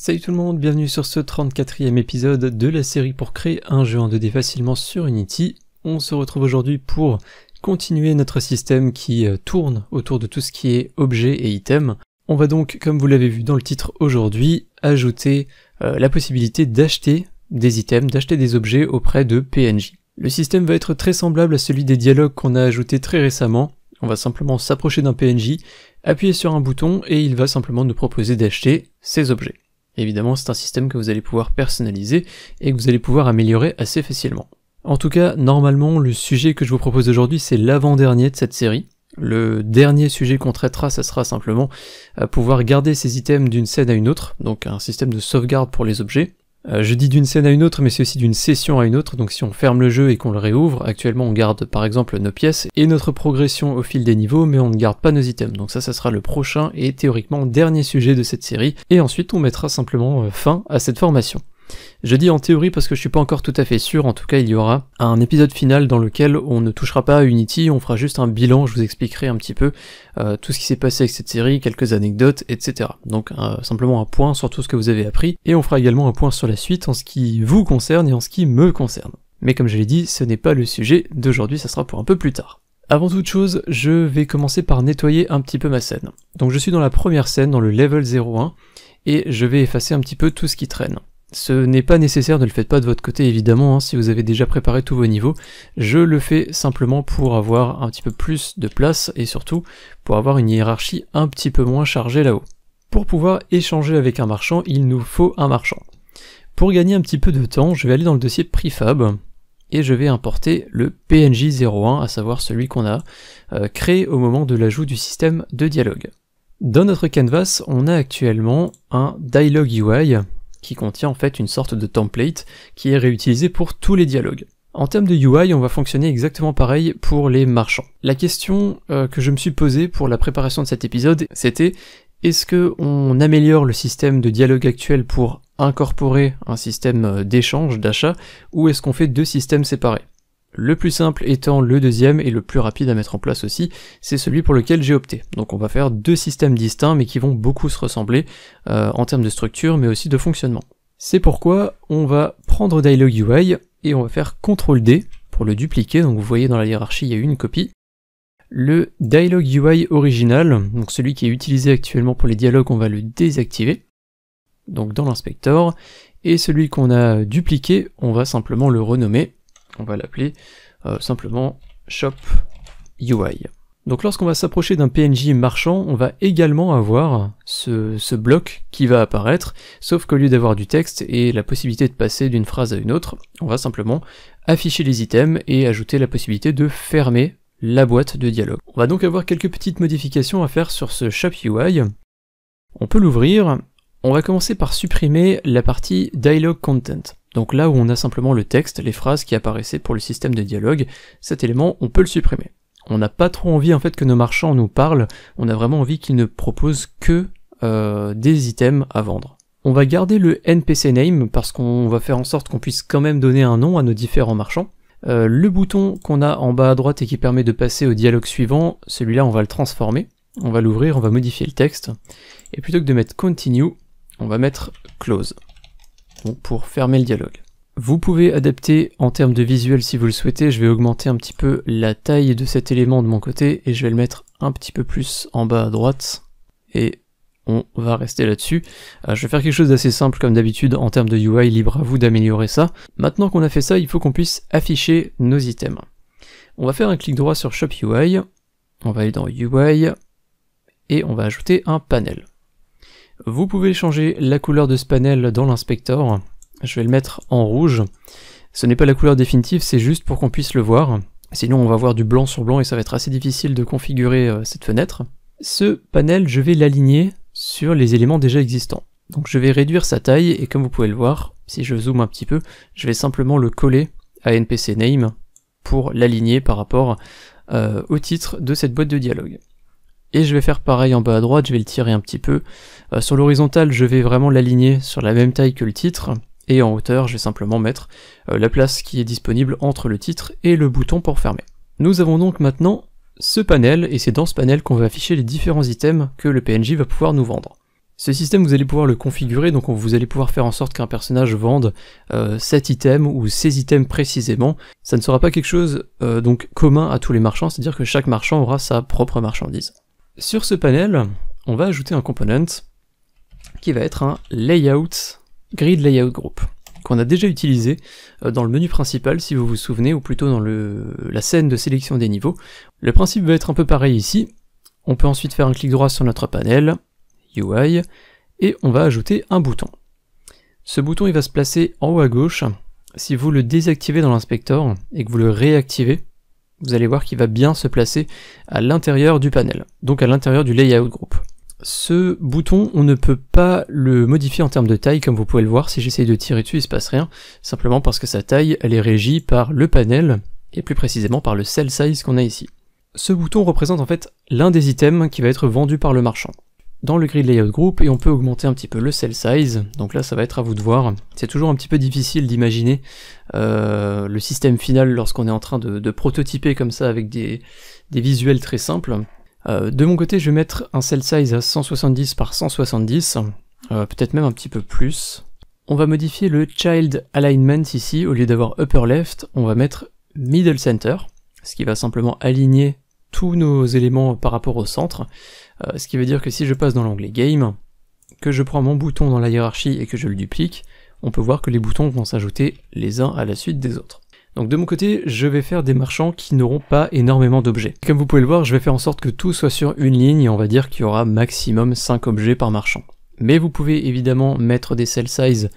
Salut tout le monde, bienvenue sur ce 34e épisode de la série pour créer un jeu en 2D facilement sur Unity. On se retrouve aujourd'hui pour continuer notre système qui tourne autour de tout ce qui est objets et items. On va donc, comme vous l'avez vu dans le titre aujourd'hui, ajouter la possibilité d'acheter des items, d'acheter des objets auprès de PNJ. Le système va être très semblable à celui des dialogues qu'on a ajoutés très récemment. On va simplement s'approcher d'un PNJ, appuyer sur un bouton et il va simplement nous proposer d'acheter ces objets. Évidemment, c'est un système que vous allez pouvoir personnaliser et que vous allez pouvoir améliorer assez facilement. En tout cas, normalement, le sujet que je vous propose aujourd'hui, c'est l'avant-dernier de cette série. Le dernier sujet qu'on traitera, ça sera simplement pouvoir garder ces items d'une scène à une autre, donc un système de sauvegarde pour les objets. Je dis d'une scène à une autre, mais c'est aussi d'une session à une autre, donc si on ferme le jeu et qu'on le réouvre, actuellement on garde par exemple nos pièces et notre progression au fil des niveaux, mais on ne garde pas nos items, donc ça sera le prochain et théoriquement dernier sujet de cette série, et ensuite on mettra simplement fin à cette formation. Je dis en théorie parce que je suis pas encore tout à fait sûr, en tout cas il y aura un épisode final dans lequel on ne touchera pas à Unity, on fera juste un bilan, je vous expliquerai un petit peu tout ce qui s'est passé avec cette série, quelques anecdotes, etc. Donc simplement un point sur tout ce que vous avez appris, et on fera également un point sur la suite en ce qui vous concerne et en ce qui me concerne. Mais comme je l'ai dit, ce n'est pas le sujet d'aujourd'hui, ça sera pour un peu plus tard. Avant toute chose, je vais commencer par nettoyer un petit peu ma scène. Donc je suis dans la première scène, dans le level 01, et je vais effacer un petit peu tout ce qui traîne. Ce n'est pas nécessaire, ne le faites pas de votre côté évidemment, hein, si vous avez déjà préparé tous vos niveaux. Je le fais simplement pour avoir un petit peu plus de place et surtout pour avoir une hiérarchie un petit peu moins chargée là-haut. Pour pouvoir échanger avec un marchand, il nous faut un marchand. Pour gagner un petit peu de temps, je vais aller dans le dossier Prefab et je vais importer le PNJ01, à savoir celui qu'on a créé au moment de l'ajout du système de dialogue. Dans notre canvas, on a actuellement un Dialogue UI qui contient en fait une sorte de template qui est réutilisé pour tous les dialogues. En termes de UI, on va fonctionner exactement pareil pour les marchands. La question que je me suis posée pour la préparation de cet épisode, c'était est-ce qu'on améliore le système de dialogue actuel pour incorporer un système d'échange, d'achat, ou est-ce qu'on fait deux systèmes séparés? Le plus simple étant le deuxième et le plus rapide à mettre en place aussi, c'est celui pour lequel j'ai opté. Donc on va faire deux systèmes distincts mais qui vont beaucoup se ressembler en termes de structure mais aussi de fonctionnement. C'est pourquoi on va prendre Dialogue UI et on va faire CTRL-D pour le dupliquer, donc vous voyez dans la hiérarchie il y a une copie. Le Dialogue UI original, donc celui qui est utilisé actuellement pour les dialogues, on va le désactiver, donc dans l'inspecteur, et celui qu'on a dupliqué, on va simplement le renommer. On va l'appeler simplement Shop UI. Donc lorsqu'on va s'approcher d'un PNJ marchand, on va également avoir ce bloc qui va apparaître, sauf qu'au lieu d'avoir du texte et la possibilité de passer d'une phrase à une autre, on va simplement afficher les items et ajouter la possibilité de fermer la boîte de dialogue. On va donc avoir quelques petites modifications à faire sur ce Shop UI. On peut l'ouvrir. On va commencer par supprimer la partie Dialogue Content. Donc là où on a simplement le texte, les phrases qui apparaissaient pour le système de dialogue, cet élément, on peut le supprimer. On n'a pas trop envie en fait que nos marchands nous parlent, on a vraiment envie qu'ils ne proposent que des items à vendre. On va garder le NPC name parce qu'on va faire en sorte qu'on puisse quand même donner un nom à nos différents marchands. Le bouton qu'on a en bas à droite et qui permet de passer au dialogue suivant, celui-là on va le transformer, on va l'ouvrir, on va modifier le texte, et plutôt que de mettre Continue, on va mettre Close. Donc pour fermer le dialogue. Vous pouvez adapter en termes de visuel si vous le souhaitez, je vais augmenter un petit peu la taille de cet élément de mon côté et je vais le mettre un petit peu plus en bas à droite et on va rester là-dessus. Je vais faire quelque chose d'assez simple comme d'habitude en termes de UI, libre à vous d'améliorer ça. Maintenant qu'on a fait ça, il faut qu'on puisse afficher nos items. On va faire un clic droit sur Shop UI, on va aller dans UI et on va ajouter un panel. Vous pouvez changer la couleur de ce panel dans l'inspecteur, je vais le mettre en rouge. Ce n'est pas la couleur définitive, c'est juste pour qu'on puisse le voir, sinon on va avoir du blanc sur blanc et ça va être assez difficile de configurer cette fenêtre. Ce panel, je vais l'aligner sur les éléments déjà existants. Donc je vais réduire sa taille et comme vous pouvez le voir, si je zoome un petit peu, je vais simplement le coller à NPC Name pour l'aligner par rapport au titre de cette boîte de dialogue. Et je vais faire pareil en bas à droite, je vais le tirer un petit peu. Sur l'horizontale, je vais vraiment l'aligner sur la même taille que le titre, et en hauteur, je vais simplement mettre la place qui est disponible entre le titre et le bouton pour fermer. Nous avons donc maintenant ce panel, et c'est dans ce panel qu'on va afficher les différents items que le PNJ va pouvoir nous vendre. Ce système, vous allez pouvoir le configurer, donc vous allez pouvoir faire en sorte qu'un personnage vende cet item ou ces items précisément. Ça ne sera pas quelque chose donc commun à tous les marchands, c'est-à-dire que chaque marchand aura sa propre marchandise. Sur ce panel, on va ajouter un component qui va être un layout, grid layout group, qu'on a déjà utilisé dans le menu principal si vous vous souvenez, ou plutôt dans la scène de sélection des niveaux. Le principe va être un peu pareil ici. On peut ensuite faire un clic droit sur notre panel, UI, et on va ajouter un bouton. Ce bouton il va se placer en haut à gauche. Si vous le désactivez dans l'inspecteur et que vous le réactivez, vous allez voir qu'il va bien se placer à l'intérieur du panel, donc à l'intérieur du layout group. Ce bouton, on ne peut pas le modifier en termes de taille, comme vous pouvez le voir, si j'essaye de tirer dessus il se passe rien, simplement parce que sa taille elle est régie par le panel, et plus précisément par le cell size qu'on a ici. Ce bouton représente en fait l'un des items qui va être vendu par le marchand dans le grid layout group, et on peut augmenter un petit peu le cell size, donc là ça va être à vous de voir. C'est toujours un petit peu difficile d'imaginer le système final lorsqu'on est en train de prototyper comme ça avec des visuels très simples. De mon côté je vais mettre un cell size à 170 par 170, peut-être même un petit peu plus. On va modifier le child alignment ici, au lieu d'avoir upper left, on va mettre middle center, ce qui va simplement aligner tous nos éléments par rapport au centre, ce qui veut dire que si je passe dans l'onglet Game, que je prends mon bouton dans la hiérarchie et que je le duplique, on peut voir que les boutons vont s'ajouter les uns à la suite des autres. Donc de mon côté, je vais faire des marchands qui n'auront pas énormément d'objets. Comme vous pouvez le voir, je vais faire en sorte que tout soit sur une ligne, et on va dire qu'il y aura maximum 5 objets par marchand. Mais vous pouvez évidemment mettre des cell size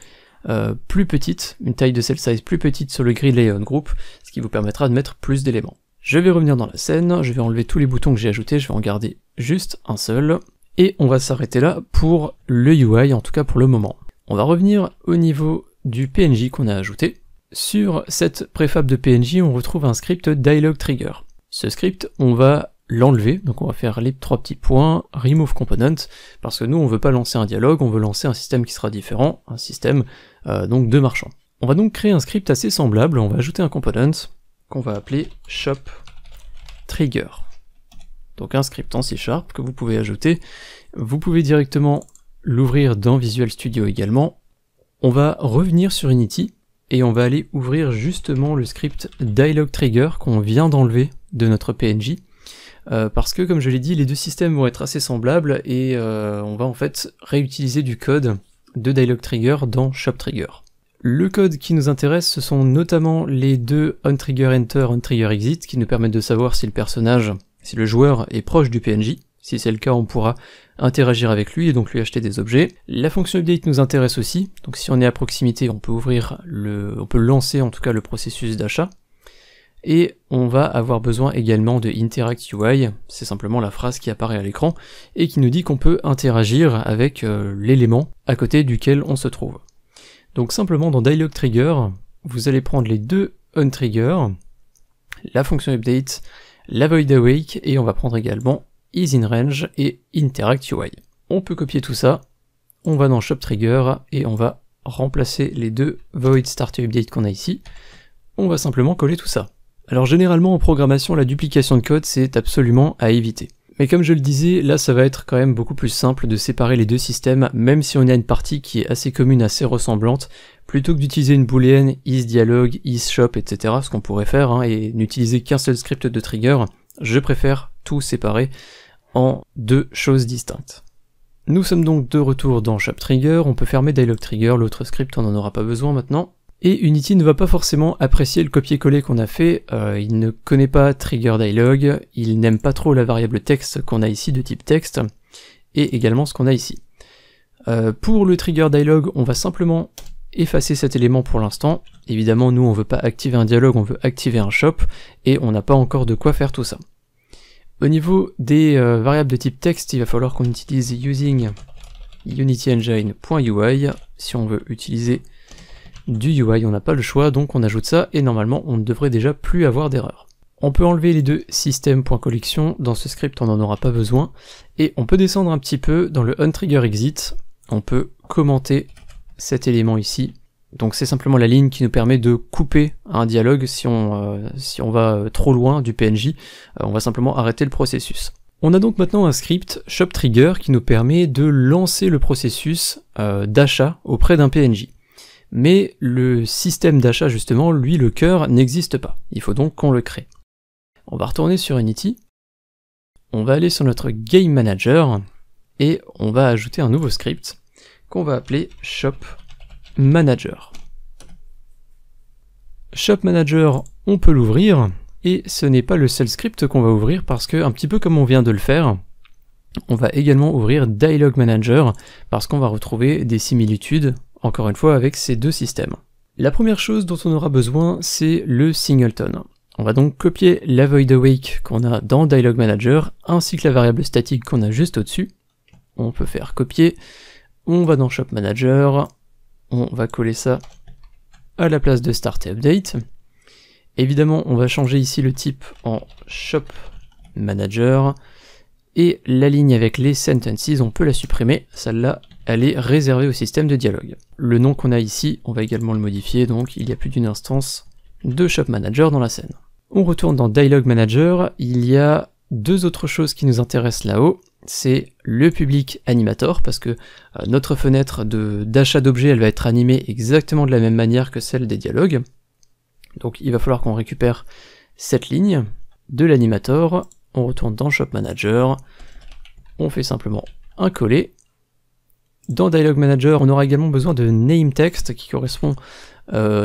plus petites, une taille de cell size plus petite sur le grid layout group, ce qui vous permettra de mettre plus d'éléments. Je vais revenir dans la scène, je vais enlever tous les boutons que j'ai ajoutés, je vais en garder juste un seul, et on va s'arrêter là pour le UI, en tout cas pour le moment. On va revenir au niveau du PNJ qu'on a ajouté. Sur cette préfab de PNJ, on retrouve un script dialog trigger. Ce script, on va l'enlever, donc on va faire les 3 petits points, remove component, parce que nous on veut pas lancer un dialogue, on veut lancer un système qui sera différent, un système donc de marchands. On va donc créer un script assez semblable, on va ajouter un component qu'on va appeler shop trigger. Donc un script en C# que vous pouvez ajouter, vous pouvez directement l'ouvrir dans Visual Studio également. On va revenir sur Unity, et on va aller ouvrir justement le script dialog trigger qu'on vient d'enlever de notre PNJ, parce que comme je l'ai dit, les deux systèmes vont être assez semblables, et on va en fait réutiliser du code de dialog trigger dans shop trigger. Le code qui nous intéresse, ce sont notamment les deux onTriggerEnter, onTriggerExit, qui nous permettent de savoir si le personnage, si le joueur est proche du PNJ. Si c'est le cas, on pourra interagir avec lui et donc lui acheter des objets. La fonction update nous intéresse aussi, donc si on est à proximité, on peut on peut lancer en tout cas le processus d'achat. Et on va avoir besoin également de interact UI, c'est simplement la phrase qui apparaît à l'écran et qui nous dit qu'on peut interagir avec l'élément à côté duquel on se trouve. Donc simplement dans dialog trigger, vous allez prendre les deux onTrigger, la fonction update, la void awake, et on va prendre également isInRange et interact UI. On peut copier tout ça, on va dans shop trigger et on va remplacer les deux void start update qu'on a ici. On va simplement coller tout ça. Alors généralement en programmation, la duplication de code c'est absolument à éviter. Mais comme je le disais, là ça va être quand même beaucoup plus simple de séparer les deux systèmes, même si on a une partie qui est assez commune, assez ressemblante, plutôt que d'utiliser une booléenne isDialog, isShop, etc., ce qu'on pourrait faire, et n'utiliser qu'un seul script de trigger, je préfère tout séparer en deux choses distinctes. Nous sommes donc de retour dans Shop Trigger, on peut fermer Dialog Trigger, l'autre script on n'en aura pas besoin maintenant. Et Unity ne va pas forcément apprécier le copier-coller qu'on a fait, il ne connaît pas Trigger Dialog, il n'aime pas trop la variable texte qu'on a ici de type texte, et également ce qu'on a ici. Pour le Trigger Dialog, on va simplement effacer cet élément pour l'instant. Évidemment, nous on veut pas activer un dialogue, on veut activer un shop, et on n'a pas encore de quoi faire tout ça. Au niveau des variables de type texte, il va falloir qu'on utilise using unityengine.ui. Si on veut utiliser du UI, on n'a pas le choix, donc on ajoute ça, et normalement on ne devrait déjà plus avoir d'erreur. On peut enlever les deux system.collection, dans ce script on n'en aura pas besoin, et on peut descendre un petit peu dans le onTriggerExit, on peut commenter cet élément ici. Donc c'est simplement la ligne qui nous permet de couper un dialogue si on va trop loin du PNJ, on va simplement arrêter le processus. On a donc maintenant un script ShopTrigger qui nous permet de lancer le processus d'achat auprès d'un PNJ. Mais le système d'achat justement, lui le cœur, n'existe pas. Il faut donc qu'on le crée. On va retourner sur Unity, on va aller sur notre Game Manager et on va ajouter un nouveau script qu'on va appeler Shop Manager. Shop Manager, on peut l'ouvrir, et ce n'est pas le seul script qu'on va ouvrir parce que, un petit peu comme on vient de le faire, on va également ouvrir Dialog Manager parce qu'on va retrouver des similitudes, encore une fois, avec ces deux systèmes. La première chose dont on aura besoin, c'est le singleton. On va donc copier la void awake qu'on a dans Dialog Manager, ainsi que la variable statique qu'on a juste au-dessus. On peut faire copier, on va dans Shop Manager, on va coller ça à la place de Start et Update. Évidemment, on va changer ici le type en Shop Manager, et la ligne avec les sentences, on peut la supprimer, celle-là, elle est réservée au système de dialogue. Le nom qu'on a ici, on va également le modifier, donc il y a plus d'une instance de Shop Manager dans la scène. On retourne dans Dialog Manager, il y a deux autres choses qui nous intéressent là-haut, c'est le public animator, parce que notre fenêtre d'achat d'objets, elle va être animée exactement de la même manière que celle des dialogues. Donc il va falloir qu'on récupère cette ligne de l'animator, on retourne dans Shop Manager, on fait simplement un coller. Dans Dialog Manager, on aura également besoin de name text qui correspond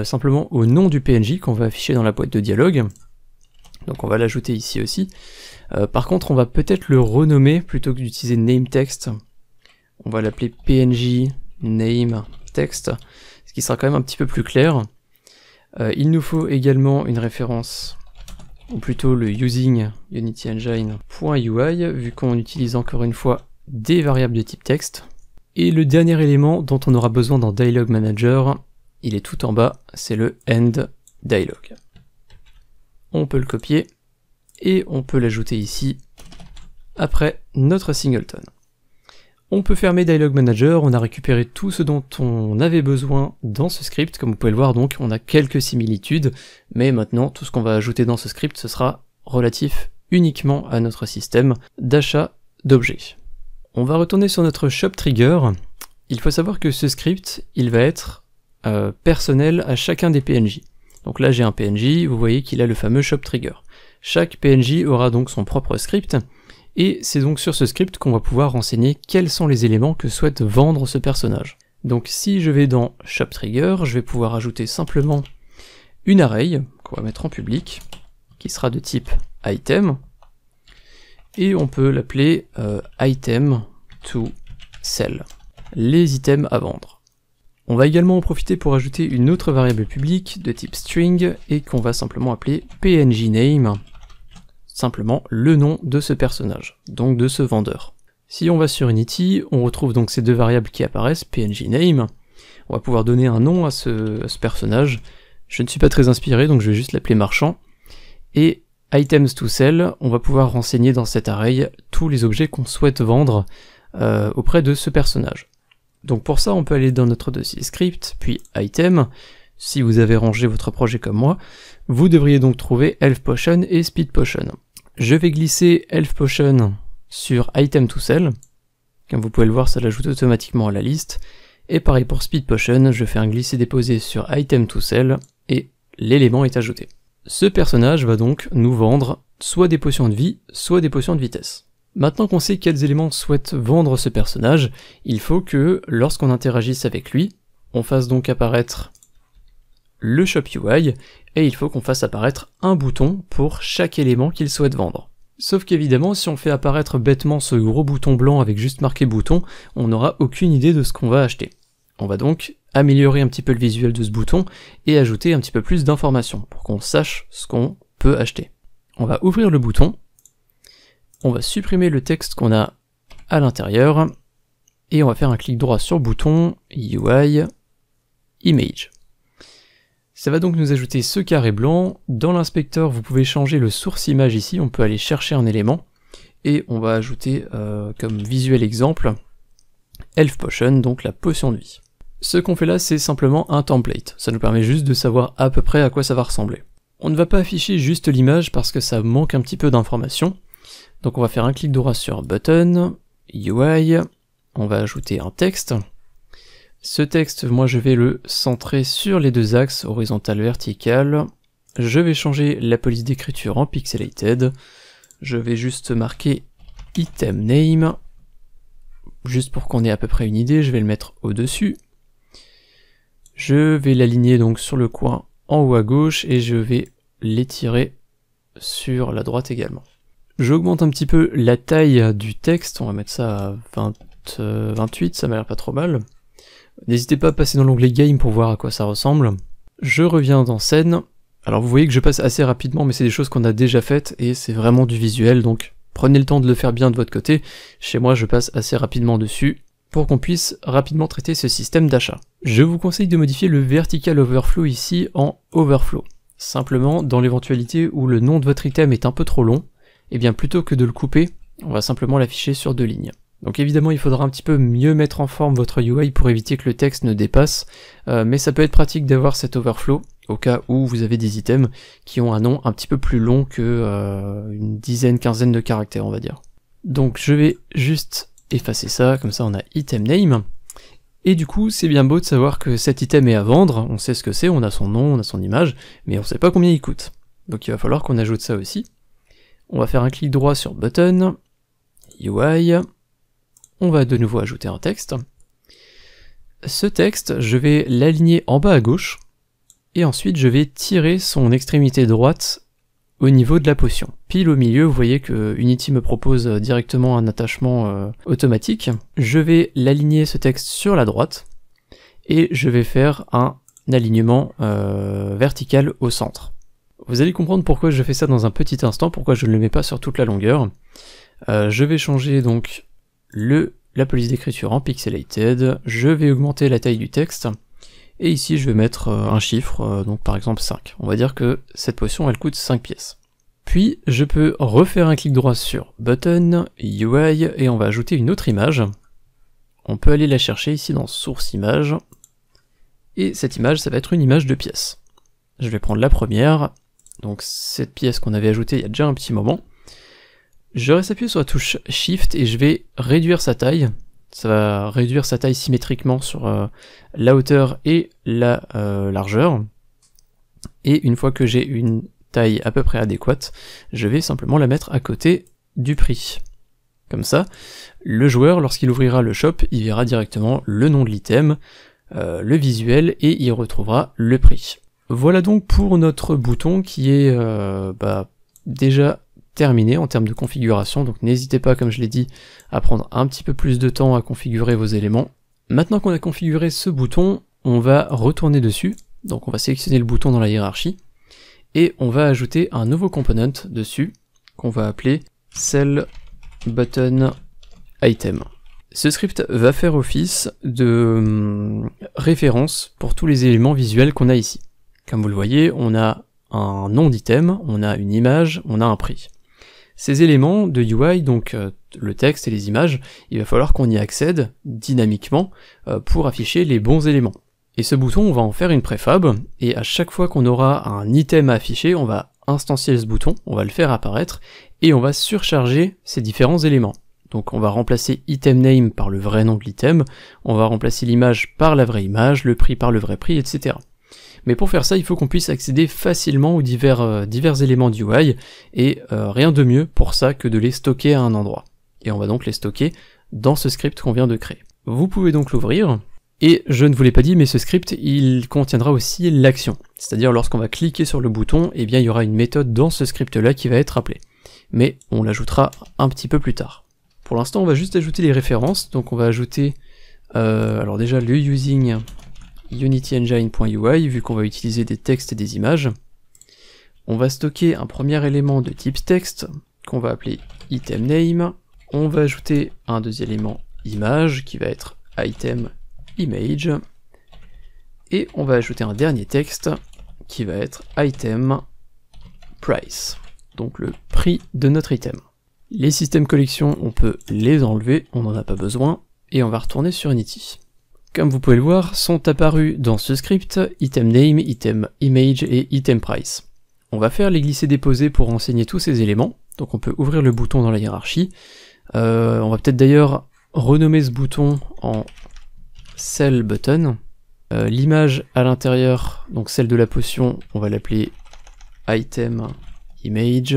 simplement au nom du PNJ qu'on va afficher dans la boîte de dialogue. Donc on va l'ajouter ici aussi. Par contre, on va peut-être le renommer plutôt que d'utiliser name text. On va l'appeler PNJ name text, ce qui sera quand même un petit peu plus clair. Il nous faut également une référence, ou plutôt le using unityengine.ui, vu qu'on utilise encore une fois des variables de type texte. Et le dernier élément dont on aura besoin dans Dialog Manager, il est tout en bas, c'est le end dialog. On peut le copier et on peut l'ajouter ici après notre singleton. On peut fermer Dialog Manager, on a récupéré tout ce dont on avait besoin dans ce script, comme vous pouvez le voir donc on a quelques similitudes, mais maintenant tout ce qu'on va ajouter dans ce script ce sera relatif uniquement à notre système d'achat d'objets. On va retourner sur notre ShopTrigger, il faut savoir que ce script il va être personnel à chacun des PNJ. Donc là j'ai un PNJ, vous voyez qu'il a le fameux ShopTrigger. Chaque PNJ aura donc son propre script, et c'est donc sur ce script qu'on va pouvoir renseigner quels sont les éléments que souhaite vendre ce personnage. Donc si je vais dans ShopTrigger, je vais pouvoir ajouter simplement une array, qu'on va mettre en public, qui sera de type item, et on peut l'appeler item to sell, les items à vendre. On va également en profiter pour ajouter une autre variable publique de type string, et qu'on va simplement appeler PNJName, simplement le nom de ce personnage, donc de ce vendeur. Si on va sur Unity, on retrouve donc ces deux variables qui apparaissent, PNJName, on va pouvoir donner un nom à ce personnage. Je ne suis pas très inspiré, donc je vais juste l'appeler marchand, et items to sell, on va pouvoir renseigner dans cet array tous les objets qu'on souhaite vendre auprès de ce personnage. Donc pour ça, on peut aller dans notre dossier script, puis item. Si vous avez rangé votre projet comme moi, vous devriez donc trouver Health Potion et Speed Potion. Je vais glisser Health Potion sur item to sell. Comme vous pouvez le voir, ça l'ajoute automatiquement à la liste. Et pareil pour Speed Potion, je fais un glisser-déposer sur item to sell et l'élément est ajouté. Ce personnage va donc nous vendre soit des potions de vie, soit des potions de vitesse. Maintenant qu'on sait quels éléments souhaite vendre ce personnage, il faut que, lorsqu'on interagisse avec lui, on fasse donc apparaître le Shop UI, et il faut qu'on fasse apparaître un bouton pour chaque élément qu'il souhaite vendre. Sauf qu'évidemment, si on fait apparaître bêtement ce gros bouton blanc avec juste marqué bouton, on n'aura aucune idée de ce qu'on va acheter. On va donc améliorer un petit peu le visuel de ce bouton, et ajouter un petit peu plus d'informations, pour qu'on sache ce qu'on peut acheter. On va ouvrir le bouton, on va supprimer le texte qu'on a à l'intérieur, et on va faire un clic droit sur bouton, UI, Image. Ça va donc nous ajouter ce carré blanc. Dans l'inspecteur, vous pouvez changer le source image ici, on peut aller chercher un élément, et on va ajouter comme visuel exemple, Health Potion, donc la potion de vie. Ce qu'on fait là, c'est simplement un template, ça nous permet juste de savoir à peu près à quoi ça va ressembler. On ne va pas afficher juste l'image parce que ça manque un petit peu d'informations. Donc on va faire un clic droit sur Button, UI, on va ajouter un texte. Ce texte, moi je vais le centrer sur les deux axes, horizontal, vertical. Je vais changer la police d'écriture en pixelated. Je vais juste marquer item name, juste pour qu'on ait à peu près une idée, je vais le mettre au-dessus. Je vais l'aligner donc sur le coin en haut à gauche et je vais l'étirer sur la droite également. J'augmente un petit peu la taille du texte, on va mettre ça à 28, ça m'a l'air pas trop mal. N'hésitez pas à passer dans l'onglet Game pour voir à quoi ça ressemble. Je reviens dans scène. Alors vous voyez que je passe assez rapidement, mais c'est des choses qu'on a déjà faites et c'est vraiment du visuel, donc prenez le temps de le faire bien de votre côté. Chez moi, je passe assez rapidement dessus pour qu'on puisse rapidement traiter ce système d'achat. Je vous conseille de modifier le vertical overflow ici en overflow. Simplement, dans l'éventualité où le nom de votre item est un peu trop long, et bien plutôt que de le couper, on va simplement l'afficher sur 2 lignes. Donc évidemment, il faudra un petit peu mieux mettre en forme votre UI pour éviter que le texte ne dépasse, mais ça peut être pratique d'avoir cet overflow au cas où vous avez des items qui ont un nom un petit peu plus long que une dizaine, quinzaine de caractères, on va dire. Donc je vais juste effacer ça, comme ça on a item name. Et du coup, c'est bien beau de savoir que cet item est à vendre, on sait ce que c'est, on a son nom, on a son image, mais on sait pas combien il coûte. Donc il va falloir qu'on ajoute ça aussi. On va faire un clic droit sur Button, UI, on va de nouveau ajouter un texte. Ce texte, je vais l'aligner en bas à gauche, et ensuite je vais tirer son extrémité droite au niveau de la potion. Pile au milieu, vous voyez que Unity me propose directement un attachement automatique. Je vais l'aligner ce texte sur la droite, et je vais faire un alignement vertical au centre. Vous allez comprendre pourquoi je fais ça dans un petit instant, pourquoi je ne le mets pas sur toute la longueur. Je vais changer donc la police d'écriture en pixelated, je vais augmenter la taille du texte, et ici je vais mettre un chiffre, donc par exemple 5. On va dire que cette potion elle coûte 5 pièces. Puis je peux refaire un clic droit sur Button, UI, et on va ajouter une autre image. On peut aller la chercher ici dans Source Image, et cette image ça va être une image de pièce. Je vais prendre la première, donc cette pièce qu'on avait ajoutée il y a déjà un petit moment. Je reste appuyé sur la touche Shift et je vais réduire sa taille. Ça va réduire sa taille symétriquement sur la hauteur et la largeur. Et une fois que j'ai une taille à peu près adéquate, je vais simplement la mettre à côté du prix. Comme ça, le joueur, lorsqu'il ouvrira le shop, il verra directement le nom de l'item, le visuel, et il retrouvera le prix. Voilà donc pour notre bouton qui est déjà terminé en termes de configuration, donc n'hésitez pas, comme je l'ai dit, à prendre un petit peu plus de temps à configurer vos éléments. Maintenant qu'on a configuré ce bouton, on va retourner dessus, donc on va sélectionner le bouton dans la hiérarchie, et on va ajouter un nouveau component dessus, qu'on va appeler Cell Button Item. Ce script va faire office de référence pour tous les éléments visuels qu'on a ici. Comme vous le voyez, on a un nom d'item, on a une image, on a un prix. Ces éléments de UI, donc le texte et les images, il va falloir qu'on y accède dynamiquement pour afficher les bons éléments. Et ce bouton, on va en faire une préfab, et à chaque fois qu'on aura un item à afficher, on va instancier ce bouton, on va le faire apparaître, et on va surcharger ces différents éléments. Donc on va remplacer item name par le vrai nom de l'item, on va remplacer l'image par la vraie image, le prix par le vrai prix, etc. Mais pour faire ça, il faut qu'on puisse accéder facilement aux divers éléments du UI, et rien de mieux pour ça que de les stocker à un endroit. Et on va donc les stocker dans ce script qu'on vient de créer. Vous pouvez donc l'ouvrir, et je ne vous l'ai pas dit, mais ce script, il contiendra aussi l'action. C'est-à-dire lorsqu'on va cliquer sur le bouton, eh bien il y aura une méthode dans ce script-là qui va être appelée. Mais on l'ajoutera un petit peu plus tard. Pour l'instant, on va juste ajouter les références, donc on va ajouter, alors déjà le using unityengine.ui, vu qu'on va utiliser des textes et des images. On va stocker un premier élément de type texte, qu'on va appeler item name. On va ajouter un deuxième élément image, qui va être item image. Et on va ajouter un dernier texte, qui va être item price, donc le prix de notre item. Les systèmes collections, on peut les enlever, on n'en a pas besoin, et on va retourner sur Unity. Comme vous pouvez le voir, sont apparus dans ce script item name, item image et item price. On va faire les glisser-déposer pour renseigner tous ces éléments, Donc on peut ouvrir le bouton dans la hiérarchie. On va peut-être d'ailleurs renommer ce bouton en Cell Button. L'image à l'intérieur, donc celle de la potion, on va l'appeler Item Image.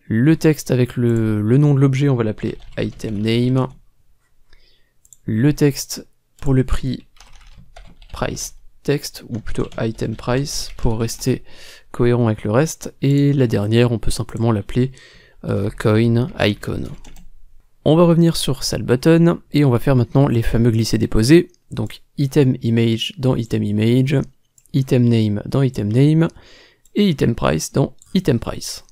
Le texte avec le nom de l'objet, on va l'appeler Item Name. Le texte pour le prix, Price Text, ou plutôt Item Price, pour rester cohérent avec le reste. Et la dernière, on peut simplement l'appeler Coin Icon. On va revenir sur Cell Button, et on va faire maintenant les fameux glisser-déposer. Donc Item Image dans Item Image, Item Name dans Item Name, et Item Price dans Item Price.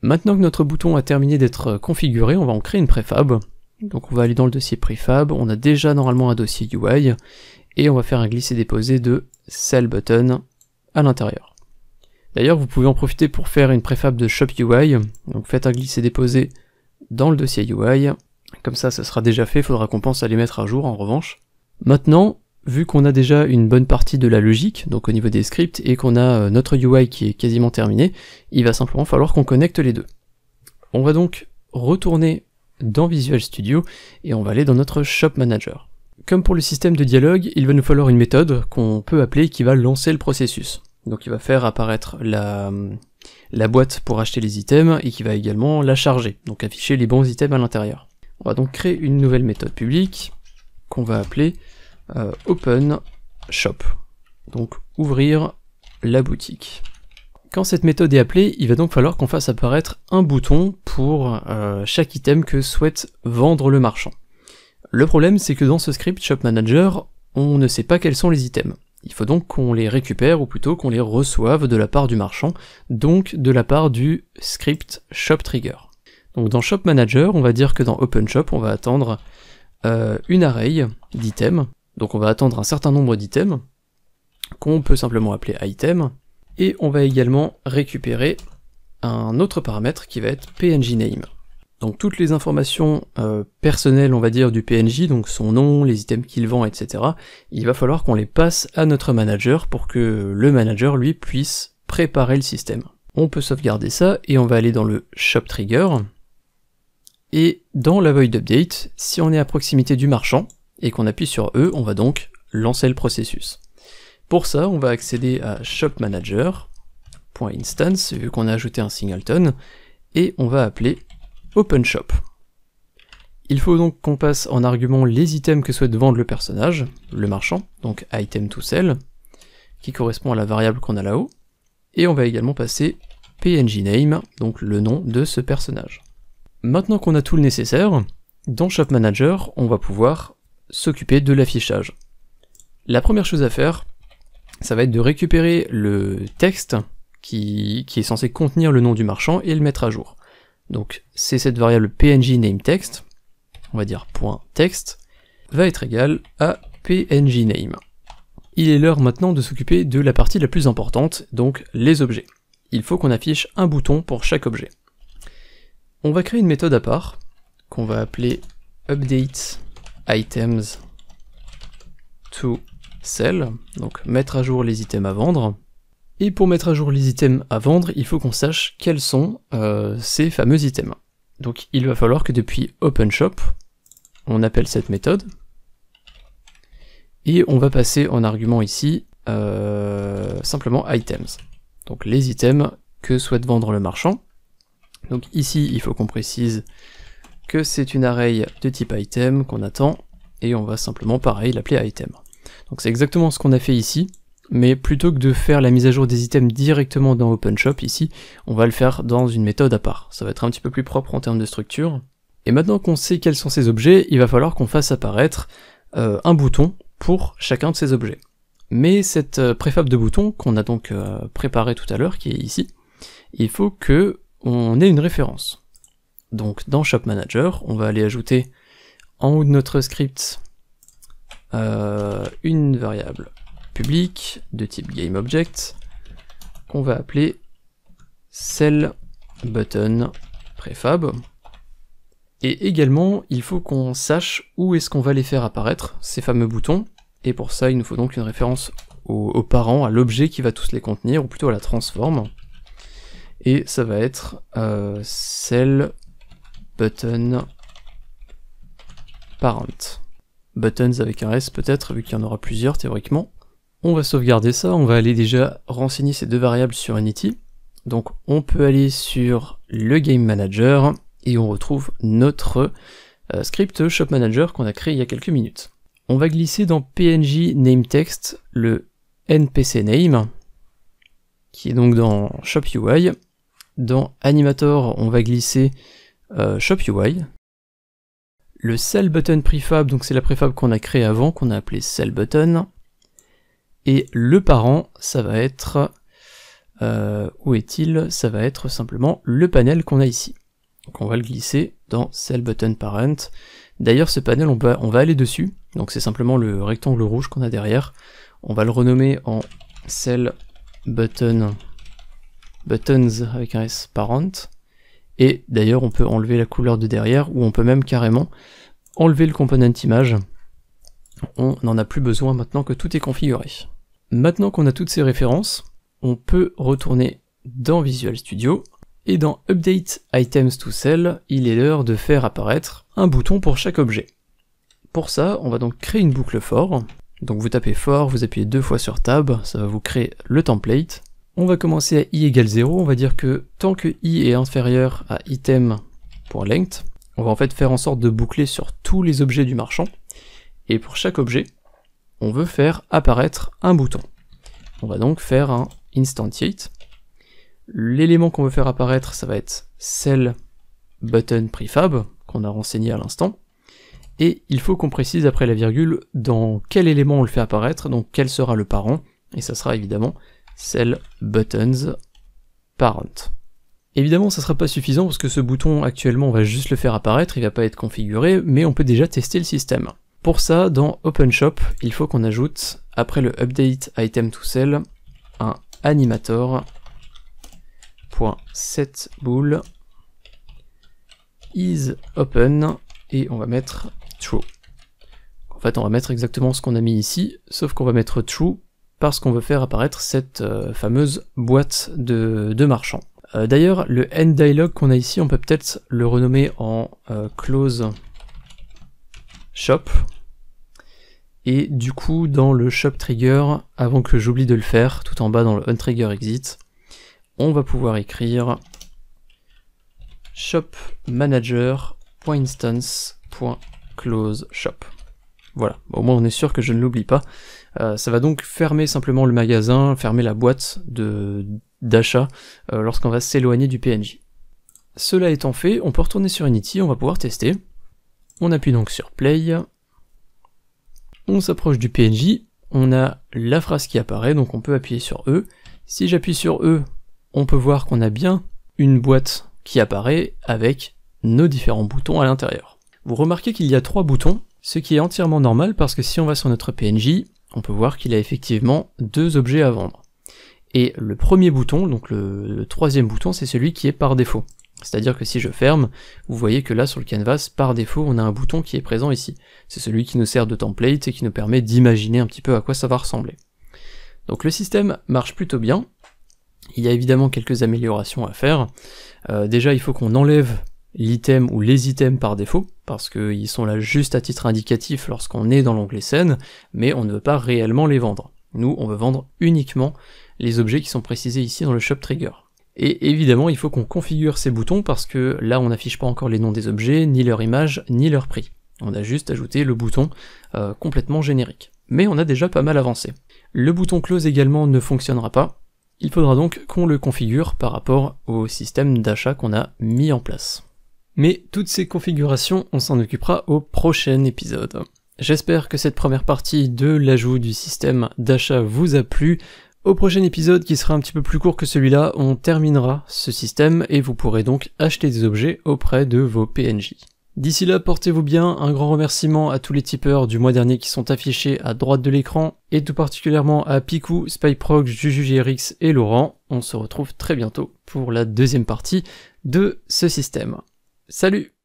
Maintenant que notre bouton a terminé d'être configuré, on va en créer une préfab. Donc on va aller dans le dossier préfab, on a déjà normalement un dossier UI, et on va faire un glisser-déposer de Cell Button à l'intérieur. D'ailleurs, vous pouvez en profiter pour faire une préfab de Shop UI, donc faites un glisser-déposer dans le dossier UI, comme ça ce sera déjà fait, il faudra qu'on pense à les mettre à jour en revanche. Maintenant, vu qu'on a déjà une bonne partie de la logique, donc au niveau des scripts, et qu'on a notre UI qui est quasiment terminé, il va simplement falloir qu'on connecte les deux. On va donc retourner dans Visual Studio, et on va aller dans notre Shop Manager. Comme pour le système de dialogue, il va nous falloir une méthode qu'on peut appeler qui va lancer le processus. Donc il va faire apparaître la boîte pour acheter les items, et qui va également la charger, donc afficher les bons items à l'intérieur. On va donc créer une nouvelle méthode publique, qu'on va appeler Open Shop, donc ouvrir la boutique. Quand cette méthode est appelée, il va donc falloir qu'on fasse apparaître un bouton pour chaque item que souhaite vendre le marchand. Le problème, c'est que dans ce script Shop Manager, on ne sait pas quels sont les items. Il faut donc qu'on les récupère, ou plutôt qu'on les reçoive de la part du marchand, donc de la part du script Shop Trigger. Donc dans Shop Manager, on va dire que dans Open Shop, on va attendre une array d'items, donc on va attendre un certain nombre d'items, qu'on peut simplement appeler item, et on va également récupérer un autre paramètre qui va être PNG-Name. Donc toutes les informations personnelles, on va dire, du PNJ, donc son nom, les items qu'il vend, etc., il va falloir qu'on les passe à notre manager pour que le manager, lui, puisse préparer le système. On peut sauvegarder ça, et on va aller dans le Shop Trigger, et dans la void update, si on est à proximité du marchand, et qu'on appuie sur E, on va donc lancer le processus. Pour ça, on va accéder à shopmanager.instance, vu qu'on a ajouté un singleton, et on va appeler OpenShop. Il faut donc qu'on passe en argument les items que souhaite vendre le personnage, le marchand, donc item to sell, qui correspond à la variable qu'on a là-haut, et on va également passer PNG-Name, donc le nom de ce personnage. Maintenant qu'on a tout le nécessaire, dans Shop Manager, on va pouvoir s'occuper de l'affichage. La première chose à faire, ça va être de récupérer le texte qui est censé contenir le nom du marchand et le mettre à jour. Donc c'est cette variable PNG-Name-Text, on va dire .text, va être égal à PNG-Name. Il est l'heure maintenant de s'occuper de la partie la plus importante, donc les objets. Il faut qu'on affiche un bouton pour chaque objet. On va créer une méthode à part, qu'on va appeler update items to sell, donc mettre à jour les items à vendre. Et pour mettre à jour les items à vendre, il faut qu'on sache quels sont ces fameux items. Donc il va falloir que depuis OpenShop, on appelle cette méthode, et on va passer en argument ici simplement items. Donc les items que souhaite vendre le marchand. Donc ici, il faut qu'on précise que c'est une array de type item qu'on attend, et on va simplement pareil l'appeler item. Donc c'est exactement ce qu'on a fait ici, mais plutôt que de faire la mise à jour des items directement dans OpenShop ici, on va le faire dans une méthode à part. Ça va être un petit peu plus propre en termes de structure. Et maintenant qu'on sait quels sont ces objets, il va falloir qu'on fasse apparaître un bouton pour chacun de ces objets. Mais cette préfab de bouton qu'on a donc préparé tout à l'heure, qui est ici, il faut que on ait une référence. Donc dans Shop Manager, on va aller ajouter en haut de notre script une variable publique de type GameObject qu'on va appeler CellButtonPrefab. Et également, il faut qu'on sache où est-ce qu'on va les faire apparaître, ces fameux boutons, et pour ça, il nous faut donc une référence au parent, à l'objet qui va tous les contenir, ou plutôt à la transforme. et ça va être cell button parent. Buttons avec un S peut-être, vu qu'il y en aura plusieurs théoriquement. On va sauvegarder ça, on va aller déjà renseigner ces deux variables sur Unity. Donc on peut aller sur le Game Manager, et on retrouve notre script Shop Manager qu'on a créé il y a quelques minutes. On va glisser dans PNG Name Text le NPC Name, qui est donc dans Shop UI. Dans Animator, on va glisser Shop UI. Le Cell Button Prefab, donc c'est la préfab qu'on a créée avant, qu'on a appelé Cell Button. Et le parent, ça va être... où est-il? Ça va être simplement le panel qu'on a ici. Donc on va le glisser dans Cell Button Parent. D'ailleurs ce panel, on va aller dessus. Donc c'est simplement le rectangle rouge qu'on a derrière. On va le renommer en Cell Buttons avec un S Parent. Et d'ailleurs on peut enlever la couleur de derrière, ou on peut même carrément enlever le component image. On n'en a plus besoin maintenant que tout est configuré. Maintenant qu'on a toutes ces références, on peut retourner dans Visual Studio, et dans Update Items to Cell, il est l'heure de faire apparaître un bouton pour chaque objet. Pour ça, on va donc créer une boucle for. Donc vous tapez for, vous appuyez 2 fois sur Tab, ça va vous créer le template. On va commencer à i égale 0, on va dire que tant que i est inférieur à item.length, on va en fait faire en sorte de boucler sur tous les objets du marchand, et pour chaque objet, on veut faire apparaître un bouton. On va donc faire un instantiate. L'élément qu'on veut faire apparaître, ça va être cell button prefab, qu'on a renseigné à l'instant, et il faut qu'on précise après la virgule dans quel élément on le fait apparaître, donc quel sera le parent, et ça sera évidemment cell buttons parent. Évidemment ça sera pas suffisant parce que ce bouton actuellement on va juste le faire apparaître, il va pas être configuré, mais on peut déjà tester le système. Pour ça, dans OpenShop, il faut qu'on ajoute, après le update item to cell, un animator.setBool is open, et on va mettre true. En fait, on va mettre exactement ce qu'on a mis ici, sauf qu'on va mettre true parce qu'on veut faire apparaître cette fameuse boîte de marchand. D'ailleurs, le end dialog qu'on a ici, on peut peut-être le renommer en close shop. Et du coup, dans le shop trigger, avant que j'oublie de le faire, tout en bas dans le onTrigger exit, on va pouvoir écrire shop manager.instance.close shop. Voilà, au moins on est sûr que je ne l'oublie pas. Ça va donc fermer simplement le magasin, fermer la boîte d'achat lorsqu'on va s'éloigner du PNJ. Cela étant fait, on peut retourner sur Unity, on va pouvoir tester. On appuie donc sur Play. On s'approche du PNJ, on a la phrase qui apparaît, donc on peut appuyer sur E. Si j'appuie sur E, on peut voir qu'on a bien une boîte qui apparaît avec nos différents boutons à l'intérieur. Vous remarquez qu'il y a 3 boutons, ce qui est entièrement normal parce que si on va sur notre PNJ, on peut voir qu'il a effectivement 2 objets à vendre. Et le premier bouton, donc le troisième bouton, c'est celui qui est par défaut. C'est-à-dire que si je ferme, vous voyez que là sur le canvas, par défaut, on a un bouton qui est présent ici. C'est celui qui nous sert de template et qui nous permet d'imaginer un petit peu à quoi ça va ressembler. Donc le système marche plutôt bien. Il y a évidemment quelques améliorations à faire. Déjà, il faut qu'on enlève l'item ou les items par défaut, parce qu'ils sont là juste à titre indicatif lorsqu'on est dans l'onglet scène, mais on ne veut pas réellement les vendre. Nous, on veut vendre uniquement les objets qui sont précisés ici dans le shop trigger. Et évidemment, il faut qu'on configure ces boutons parce que là, on n'affiche pas encore les noms des objets, ni leur image, ni leur prix. On a juste ajouté le bouton complètement générique. Mais on a déjà pas mal avancé. Le bouton close également ne fonctionnera pas. Il faudra donc qu'on le configure par rapport au système d'achat qu'on a mis en place. Mais toutes ces configurations, on s'en occupera au prochain épisode. J'espère que cette première partie de l'ajout du système d'achat vous a plu. Au prochain épisode, qui sera un petit peu plus court que celui-là, on terminera ce système et vous pourrez donc acheter des objets auprès de vos PNJ. D'ici là, portez-vous bien, un grand remerciement à tous les tipeurs du mois dernier qui sont affichés à droite de l'écran, et tout particulièrement à Picou, Spyproc, JujuGRX et Laurent. On se retrouve très bientôt pour la deuxième partie de ce système. Salut!